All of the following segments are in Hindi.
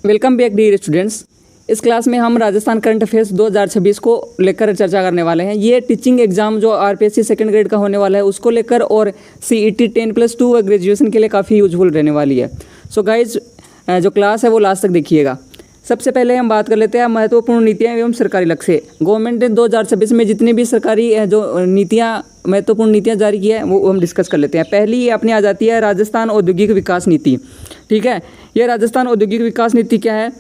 Welcome back dear students. इस क्लास में हम राजस्थान करंट अफेयर्स 2026 को लेकर चर्चा करने वाले हैं। ये टीचिंग एग्जाम जो आरपीएससी सेकंड ग्रेड का होने वाला है उसको लेकर और सीईटी 10+2 व ग्रेजुएशन के लिए काफ़ी यूजफुल रहने वाली है। सो गाइज जो क्लास है वो लास्ट तक देखिएगा। सबसे पहले हम बात कर लेते हैं महत्वपूर्ण नीतियाँ एवं सरकारी लक्ष्य। गवर्नमेंट ने 2026 में जितनी भी सरकारी जो नीतियाँ महत्वपूर्ण नीतियाँ जारी की है वो हम डिस्कस कर लेते हैं। पहली ये अपनी आ जाती है राजस्थान औद्योगिक विकास नीति। ठीक है, ये राजस्थान औद्योगिक विकास नीति क्या है,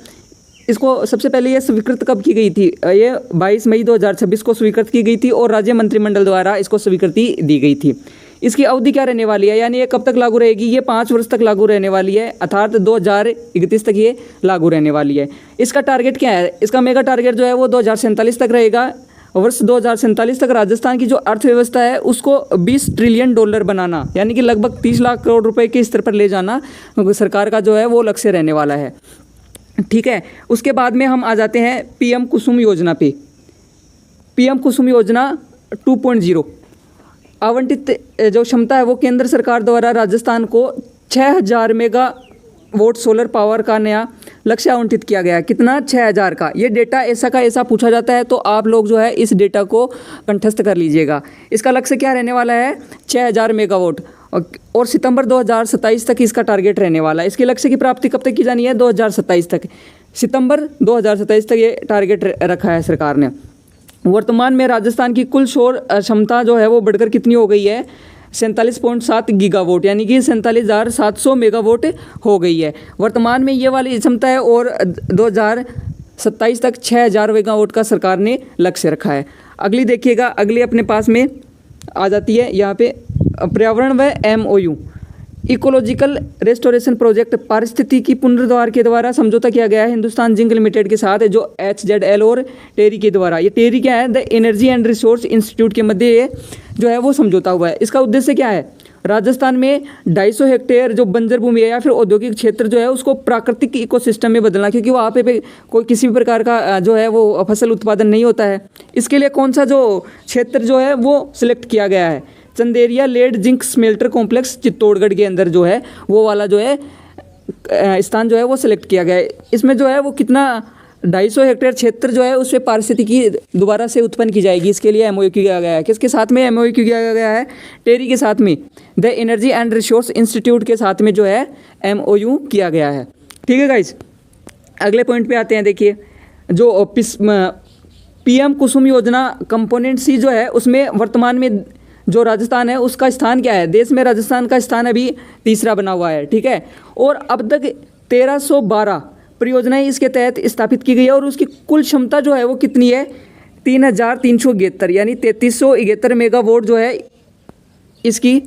इसको सबसे पहले ये स्वीकृत कब की गई थी? ये 22 मई 2026 को स्वीकृत की गई थी और राज्य मंत्रिमंडल द्वारा इसको स्वीकृति दी गई थी। इसकी अवधि क्या रहने वाली है, यानी ये कब तक लागू रहेगी? ये 5 वर्ष तक लागू रहने वाली है, अर्थात 2031 तक ये लागू रहने वाली है। इसका टारगेट क्या है? इसका मेगा टारगेट जो है वो 2047 तक रहेगा। वर्ष 2047 तक राजस्थान की जो अर्थव्यवस्था है उसको 20 ट्रिलियन डॉलर बनाना, यानी कि लगभग 30 लाख करोड़ रुपए के स्तर पर ले जाना सरकार का जो है वो लक्ष्य रहने वाला है। ठीक है, उसके बाद में हम आ जाते हैं पीएम कुसुम योजना पे। पीएम कुसुम योजना 2.0 आवंटित जो क्षमता है वो केंद्र सरकार द्वारा राजस्थान को 6000 मेगावाट सोलर पावर का नया लक्ष्य आवंटित किया गया है। कितना? 6000 का। ये डेटा ऐसा का ऐसा पूछा जाता है तो आप लोग जो है इस डेटा को कंठस्थ कर लीजिएगा। इसका लक्ष्य क्या रहने वाला है? 6000 मेगावाट और सितंबर 2027 तक इसका टारगेट रहने वाला है। इसके लक्ष्य की प्राप्ति कब तक की जानी है? 2027 तक, सितंबर 2027 तक ये टारगेट रखा है सरकार ने। वर्तमान में राजस्थान की कुल सौर क्षमता जो है वो बढ़कर कितनी हो गई है? 47.7 गीगावाट, यानी कि 47,700 मेगावाट हो गई है वर्तमान में ये वाली क्षमता है। और 2027 तक 6000 मेगावाट का सरकार ने लक्ष्य रखा है। अगली देखिएगा, अगली अपने पास में आ जाती है यहाँ पे पर्यावरण व MOU इकोलॉजिकल रेस्टोरेशन प्रोजेक्ट। पारिस्थितिकी पुनरुद्धार के द्वारा समझौता किया गया है हिंदुस्तान जिंक लिमिटेड के साथ, जो HZL और टेरी के द्वारा। ये टेरी क्या है? The energy and resource institute के मध्य ये जो है वो समझौता हुआ है। इसका उद्देश्य क्या है? राजस्थान में 250 हेक्टेयर जो बंजर भूमि है या फिर औद्योगिक क्षेत्र जो है उसको प्राकृतिक इकोसिस्टम में बदलना, क्योंकि वहाँ पे कोई किसी भी प्रकार का जो है वो फसल उत्पादन नहीं होता है। इसके लिए कौन सा जो क्षेत्र जो है वो सिलेक्ट किया गया है? Chanderiya lead zinc smelter complex Chittorgarh के अंदर जो है वो वाला जो है स्थान जो है वो सिलेक्ट किया गया है। इसमें जो है वो कितना 250 हेक्टेयर क्षेत्र जो है उस पर पारिस्थितिकी दोबारा से उत्पन्न की जाएगी। इसके लिए MOU किया गया है। किसके साथ में MOU किया गया है? टेरी के साथ में, the energy and resource institute के साथ में जो है MOU किया गया है। ठीक है गाइज, अगले पॉइंट पे आते हैं। देखिए, जो PM कुसुम योजना कंपोनेंट C जो है उसमें वर्तमान में जो राजस्थान है उसका स्थान क्या है? देश में राजस्थान का स्थान अभी तीसरा बना हुआ है। ठीक है, और अब तक 1312 परियोजनाएं इसके तहत स्थापित की गई है और उसकी कुल क्षमता जो है वो कितनी है? 3373, यानी 3373 मेगावाट जो है इसकी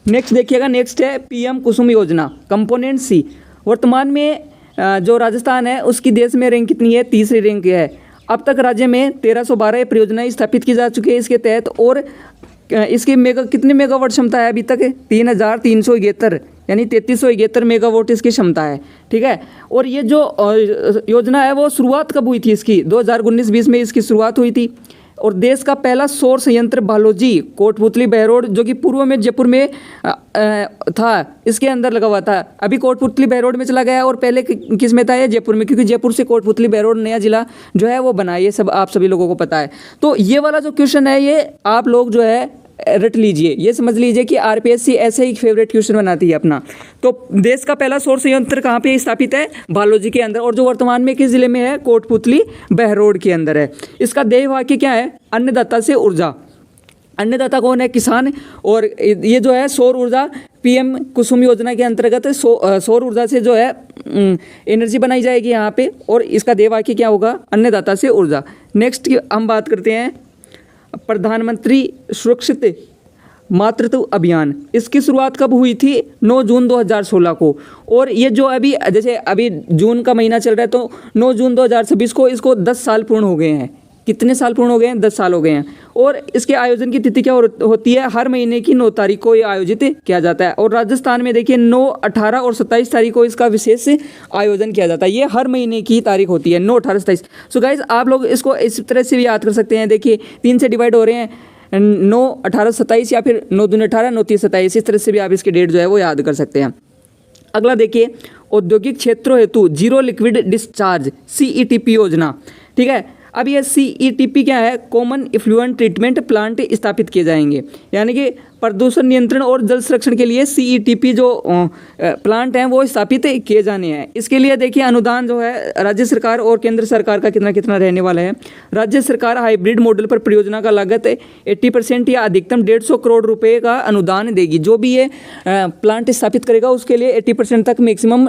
नेक्स्ट देखिएगा। नेक्स्ट है PM कुसुम योजना कंपोनेंट C। वर्तमान में जो राजस्थान है उसकी देश में रैंक कितनी है? तीसरी रैंक है। अब तक राज्य में 1312 परियोजनाएं स्थापित की जा चुकी है इसके तहत और इसकी कितनी मेगावाट क्षमता है अभी तक? 3373, यानी 3373 मेगावाट इसकी क्षमता है। ठीक है, और ये जो योजना है वो शुरुआत कब हुई थी इसकी? 2019-20 में इसकी शुरुआत हुई थी। और देश का पहला सौर संयंत्र बालोजी कोटपुतली बहरोड, जो कि पूर्व में जयपुर में था, इसके अंदर लगा हुआ था। अभी कोटपुतली बहरोड में चला गया और पहले किस में था? ये जयपुर में, क्योंकि जयपुर से कोटपुतली बहरोड नया जिला जो है वो बना है। ये सब आप सभी लोगों को पता है। तो ये वाला जो क्वेश्चन है ये आप लोग जो है रट लीजिए, ये समझ लीजिए कि आरपीएससी ऐसे ही फेवरेट क्वेश्चन बनाती है अपना। तो देश का पहला सौर संयंत्र कहाँ पे स्थापित है? बालोजी के अंदर, और जो वर्तमान में किस जिले में है? कोटपुतली बहरोड के अंदर है। इसका ध्येय वाक्य क्या है? अन्नदाता से ऊर्जा। अन्नदाता कौन है? किसान। और ये जो है सौर ऊर्जा PM कुसुम योजना के अंतर्गत सौर ऊर्जा से जो है एनर्जी बनाई जाएगी यहाँ पे, और इसका ध्येय वाक्य क्या होगा? अन्नदाता से ऊर्जा। नेक्स्ट हम बात करते हैं प्रधानमंत्री सुरक्षित मातृत्व अभियान। इसकी शुरुआत कब हुई थी? 9 जून 2016 को। और ये जो अभी जैसे अभी जून का महीना चल रहा है तो 9 जून 2026 को इसको 10 साल पूर्ण हो गए हैं। कितने साल पूर्ण हो गए हैं? 10 साल हो गए हैं। और इसके आयोजन की तिथि क्या होती है? हर महीने की 9 तारीख को ये आयोजित किया जाता है। और राजस्थान में देखिए 9, 18 और 27 तारीख को इसका विशेष आयोजन किया जाता है। ये हर महीने की तारीख होती है, 9, 18, 27। सो गाइज आप लोग इसको इस तरह से भी याद कर सकते हैं। देखिए 3 से डिवाइड हो रहे हैं, 9, 18, 27 या फिर 9 दूनी 18, 9 3 27। इस तरह से भी आप इसकी डेट जो है वो याद कर सकते हैं। अगला देखिए, औद्योगिक क्षेत्रों हेतु जीरो लिक्विड डिस्चार्ज CETP योजना। ठीक है, अब ये CETP क्या है? कॉमन इफ्लुएंट ट्रीटमेंट प्लांट स्थापित किए जाएंगे, यानी कि प्रदूषण नियंत्रण और जल संरक्षण के लिए CETP जो प्लांट हैं वो स्थापित किए जाने हैं। इसके लिए देखिए अनुदान जो है राज्य सरकार और केंद्र सरकार का कितना कितना रहने वाला है। राज्य सरकार हाइब्रिड मॉडल पर परियोजना का लागत 80% या अधिकतम 150 करोड़ रुपए का अनुदान देगी। जो भी ये प्लांट स्थापित करेगा उसके लिए 80% तक मैक्सिमम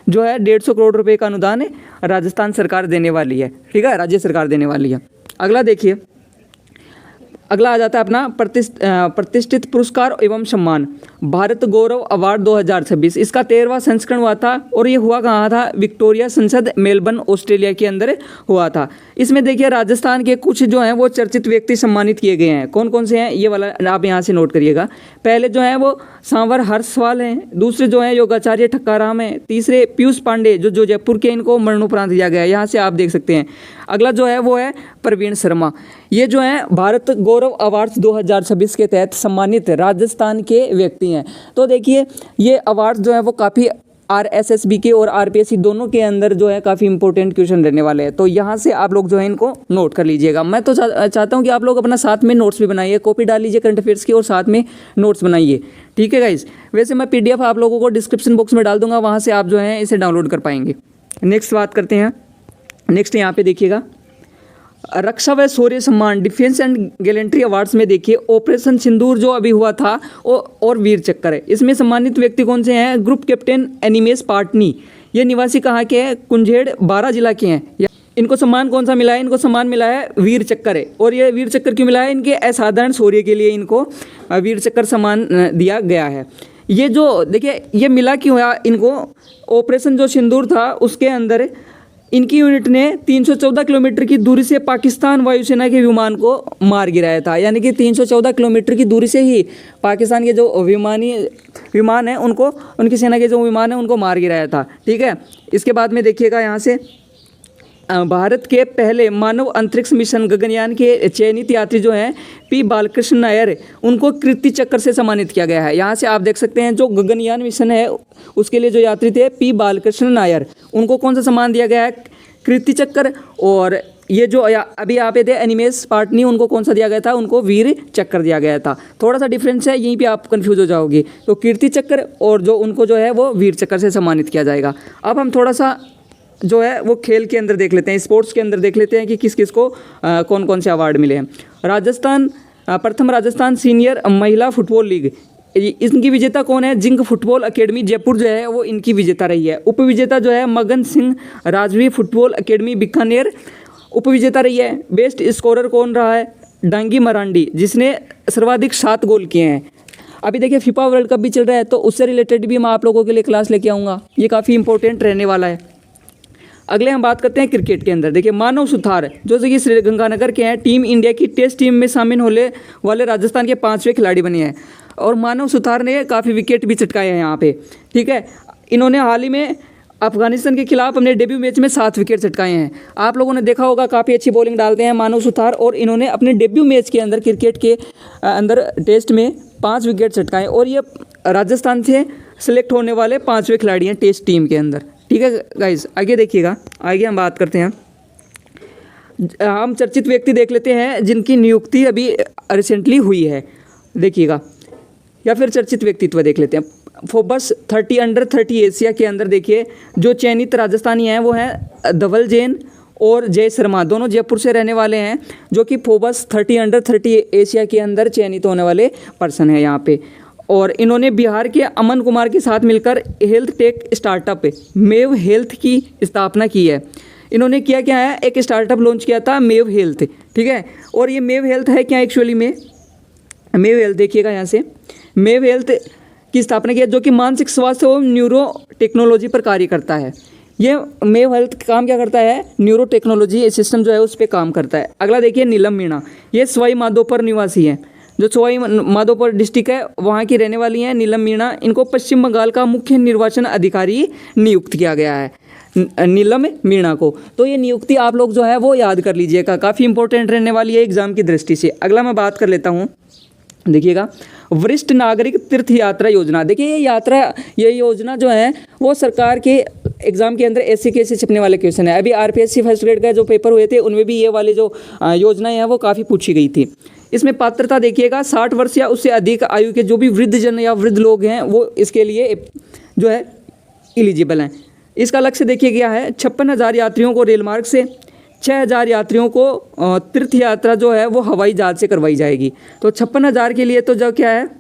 जो है 150 करोड़ रुपए का अनुदान राजस्थान सरकार देने वाली है। ठीक है, राज्य सरकार देने वाली है। अगला देखिए, अगला आ जाता है अपना प्रतिष्ठित पुरस्कार एवं सम्मान, भारत गौरव अवार्ड 2026। इसका 13वां संस्करण हुआ था और ये हुआ कहाँ था? विक्टोरिया संसद, मेलबर्न, ऑस्ट्रेलिया के अंदर हुआ था। इसमें देखिए राजस्थान के कुछ जो हैं वो चर्चित व्यक्ति सम्मानित किए गए हैं। कौन कौन से हैं ये वाला आप यहाँ से नोट करिएगा। पहले जो है वो सांवर हर्षवाल हैं, दूसरे जो हैं योगाचार्य ठक्काराम हैं, तीसरे पीयूष पांडे जो जयपुर के, इनको मरणोपरांत दिया गया है। यहाँ से आप देख सकते हैं। अगला जो है वो है प्रवीण शर्मा। ये जो है भारत गौरव अवार्ड्स 2026 के तहत सम्मानित राजस्थान के व्यक्ति हैं। तो देखिए ये अवार्ड जो है वो काफ़ी RSSB के और RPSC दोनों के अंदर जो है काफ़ी इंपॉर्टेंट क्वेश्चन रहने वाले हैं। तो यहाँ से आप लोग जो है इनको नोट कर लीजिएगा। मैं तो चाहता हूँ कि आप लोग अपना साथ में नोट्स भी बनाइए, कॉपी डाल लीजिए करंट अफेयर्स की और साथ में नोट्स बनाइए। ठीक है गाइज, वैसे मैं PDF आप लोगों को डिस्क्रिप्शन बॉक्स में डाल दूंगा, वहाँ से आप जो है इसे डाउनलोड कर पाएंगे। नेक्स्ट बात करते हैं। नेक्स्ट यहाँ पे देखिएगा, रक्षा व शौर्य सम्मान डिफेंस एंड गैलेंट्री अवार्ड्स में देखिए ऑपरेशन सिंदूर जो अभी हुआ था और वीर चक्कर है। इसमें सम्मानित व्यक्ति कौन से हैं? ग्रुप कैप्टन एनिमेश पाटनी, ये निवासी कहाँ के हैं? कुंजेड़, 12 जिला के हैं। इनको सम्मान कौन सा मिला है? इनको सम्मान मिला है वीर चक्कर है। और ये वीर चक्कर क्यों मिला है? इनके असाधारण शौर्य के लिए इनको वीर चक्कर सम्मान दिया गया है। ये जो देखिए ये मिला क्यों है इनको? ऑपरेशन जो सिंदूर था उसके अंदर इनकी यूनिट ने 314 किलोमीटर की दूरी से पाकिस्तान वायुसेना के विमान को मार गिराया था। यानी कि 314 किलोमीटर की दूरी से ही पाकिस्तान के जो विमान हैं उनको, उनकी सेना के जो विमान हैं उनको मार गिराया था। ठीक है, इसके बाद में देखिएगा यहाँ से भारत के पहले मानव अंतरिक्ष मिशन गगनयान के चयनित यात्री जो हैं P बालकृष्ण नायर, उनको कीर्ति चक्र से सम्मानित किया गया है। यहाँ से आप देख सकते हैं जो गगनयान मिशन है उसके लिए जो यात्री थे P बालकृष्ण नायर, उनको कौन सा सम्मान दिया गया है? कीर्ति चक्र। और ये जो अभी यहाँ पे थे एनिमेश पाटनी, उनको कौन सा दिया गया था? उनको वीर चक्र दिया गया था। थोड़ा सा डिफरेंस है, यहीं पे आप कंफ्यूज हो जाओगे। तो कीर्ति चक्र और जो उनको जो है वो वीर चक्र से सम्मानित किया जाएगा। अब हम थोड़ा सा जो है वो खेल के अंदर देख लेते हैं, स्पोर्ट्स के अंदर देख लेते हैं कि किस किस को कौन कौन से अवार्ड मिले हैं। प्रथम राजस्थान सीनियर महिला फुटबॉल लीग, इनकी विजेता कौन है? जिंक फुटबॉल अकेडमी जयपुर जो है वो इनकी विजेता रही है। उपविजेता जो है मगन सिंह राजवी फुटबॉल अकेडमी बीकानेर उपविजेता रही है। बेस्ट स्कोरर कौन रहा है? डांगी मरांडी, जिसने सर्वाधिक 7 गोल किए हैं। अभी देखिए फीफा वर्ल्ड कप भी चल रहा है तो उससे रिलेटेड भी मैं आप लोगों के लिए क्लास लेके आऊँगा, ये काफ़ी इंपॉर्टेंट रहने वाला है। अगले हम बात करते हैं क्रिकेट के अंदर। देखिए मानव सुथार जो कि श्रीगंगानगर के हैं, टीम इंडिया की टेस्ट टीम में शामिल होने वाले राजस्थान के 5वें खिलाड़ी बने हैं। और मानव सुथार ने काफ़ी विकेट भी चटकाए हैं यहाँ पे। ठीक है, इन्होंने हाल ही में अफगानिस्तान के खिलाफ अपने डेब्यू मैच में 7 विकेट चटकाए हैं। आप लोगों ने देखा होगा काफ़ी अच्छी बॉलिंग डालते हैं मानव सुथार, और इन्होंने अपने डेब्यू मैच के अंदर क्रिकेट के अंदर टेस्ट में 5 विकेट चटकाए। और ये राजस्थान से सिलेक्ट होने वाले 5वें खिलाड़ी हैं टेस्ट टीम के अंदर। ठीक है गाइज, आगे देखिएगा, आगे हम बात करते हैं। हम चर्चित व्यक्ति देख लेते हैं जिनकी नियुक्ति अभी रिसेंटली हुई है, देखिएगा, या फिर चर्चित व्यक्तित्व देख लेते हैं। फोर्ब्स 30 अंडर 30 एशिया के अंदर देखिए जो चयनित राजस्थानी हैं वो हैं धवल जैन और जय शर्मा, दोनों जयपुर से रहने वाले हैं, जो कि फोर्ब्स 30 अंडर 30 एशिया के अंदर चयनित होने वाले पर्सन है यहाँ पे। और इन्होंने बिहार के अमन कुमार के साथ मिलकर हेल्थ टेक स्टार्टअप मेव हेल्थ की स्थापना की है। इन्होंने किया क्या है? एक स्टार्टअप लॉन्च किया था मेव हेल्थ। ठीक है, और ये मेव हेल्थ है क्या एक्चुअली में? मेव हेल्थ देखिएगा यहाँ से, मेव हेल्थ की स्थापना की है जो कि मानसिक स्वास्थ्य और न्यूरो टेक्नोलॉजी पर कार्य करता है। ये मेव हेल्थ काम क्या करता है, न्यूरो टेक्नोलॉजी सिस्टम जो है उस पर काम करता है। अगला देखिए नीलम मीणा, ये सवाई माधोपुर निवासी है, जो सवाई माधोपुर डिस्ट्रिक्ट है वहाँ की रहने वाली हैं नीलम मीणा। इनको पश्चिम बंगाल का मुख्य निर्वाचन अधिकारी नियुक्त किया गया है, नीलम मीणा को। तो ये नियुक्ति आप लोग जो है वो याद कर लीजिएगा, काफ़ी इंपॉर्टेंट रहने वाली है एग्जाम की दृष्टि से। अगला मैं बात कर लेता हूँ, देखिएगा वरिष्ठ नागरिक तीर्थ यात्रा योजना। देखिए ये योजना जो है वो सरकार के एग्जाम के अंदर ऐसे कैसे छपने वाले क्वेश्चन है। अभी आरपीएससी फर्स्ट ग्रेड का जो पेपर हुए थे उनमें भी ये वाली जो योजनाएं हैं वो काफ़ी पूछी गई थी। इसमें पात्रता देखिएगा 60 वर्ष या उससे अधिक आयु के जो भी वृद्धजन या वृद्ध लोग हैं वो इसके लिए जो है एलिजिबल हैं। इसका लक्ष्य देखिए क्या है, 56,000 यात्रियों को रेल मार्ग से, 6,000 यात्रियों को तीर्थ यात्रा जो है वो हवाई जहाज से करवाई जाएगी। तो 56,000 के लिए तो जो क्या है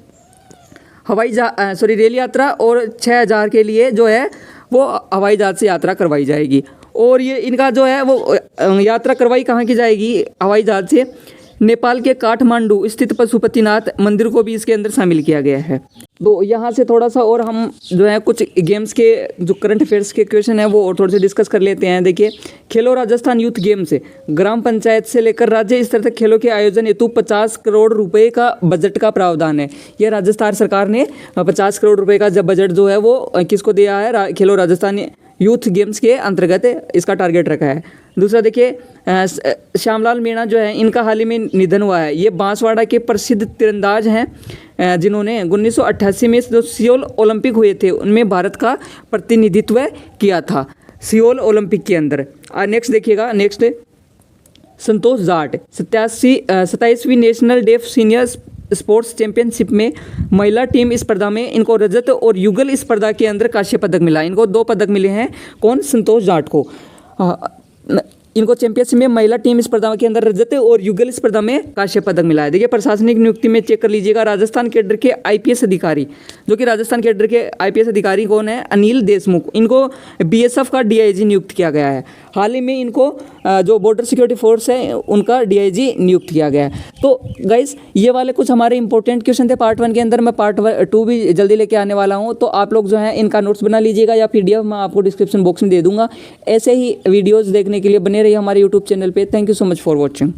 रेल यात्रा, और 6,000 के लिए जो है वो हवाई जहाज से यात्रा करवाई जाएगी। और ये इनका जो है वो यात्रा करवाई कहाँ की जाएगी हवाई जहाज से, नेपाल के काठमांडू स्थित पशुपतिनाथ मंदिर को भी इसके अंदर शामिल किया गया है। तो यहाँ से थोड़ा सा और हम जो है कुछ गेम्स के जो करंट अफेयर्स के क्वेश्चन है वो और थोड़े से डिस्कस कर लेते हैं। देखिए खेलो राजस्थान यूथ गेम्स ग्राम पंचायत से लेकर राज्य स्तर तक खेलों के आयोजन हेतु 50 करोड़ रुपए का बजट का प्रावधान है। यह राजस्थान सरकार ने 50 करोड़ रुपए का जब बजट जो है वो किसको दिया है, खेलो राजस्थान यूथ गेम्स के अंतर्गत इसका टारगेट रखा है। दूसरा देखिए श्यामलाल मीणा जो है इनका हाल ही में निधन हुआ है। ये बांसवाड़ा के प्रसिद्ध तीरंदाज हैं जिन्होंने 1988 में जो सियोल ओलंपिक हुए थे उनमें भारत का प्रतिनिधित्व किया था सियोल ओलंपिक के अंदर। नेक्स्ट देखिएगा, नेक्स्ट संतोष जाट 27वीं national deaf senior sports championship में महिला टीम स्पर्धा में इनको रजत और युगल स्पर्धा के अंदर कांस्य पदक मिला। इनको 2 पदक मिले हैं, कौन, संतोष जाट को। इनको चैंपियनशिप में महिला टीम स्पर्धा के अंदर रजत और युगल स्पर्धा में कांस्य पदक मिला है। देखिए प्रशासनिक नियुक्ति में चेक कर लीजिएगा, राजस्थान कैडर के आईपीएस अधिकारी, जो कि राजस्थान कैडर के आईपीएस अधिकारी कौन है, अनिल देशमुख, इनको बीएसएफ का डीआईजी नियुक्त किया गया है। हाल ही में इनको जो बॉर्डर सिक्योरिटी फोर्स है उनका डीआईजी नियुक्त किया गया है। तो गाइस ये वाले कुछ हमारे इंपॉर्टेंट क्वेश्चन थे पार्ट 1 के अंदर। मैं पार्ट 2 भी जल्दी लेके आने वाला हूँ, तो आप लोग जो है इनका नोट्स बना लीजिएगा या पीडीएफ मैं आपको डिस्क्रिप्शन बॉक्स में दे दूंगा। ऐसे ही वीडियोज़ देखने के लिए बने रहिए हमारे यूट्यूब चैनल पे। Thank you so much for watching.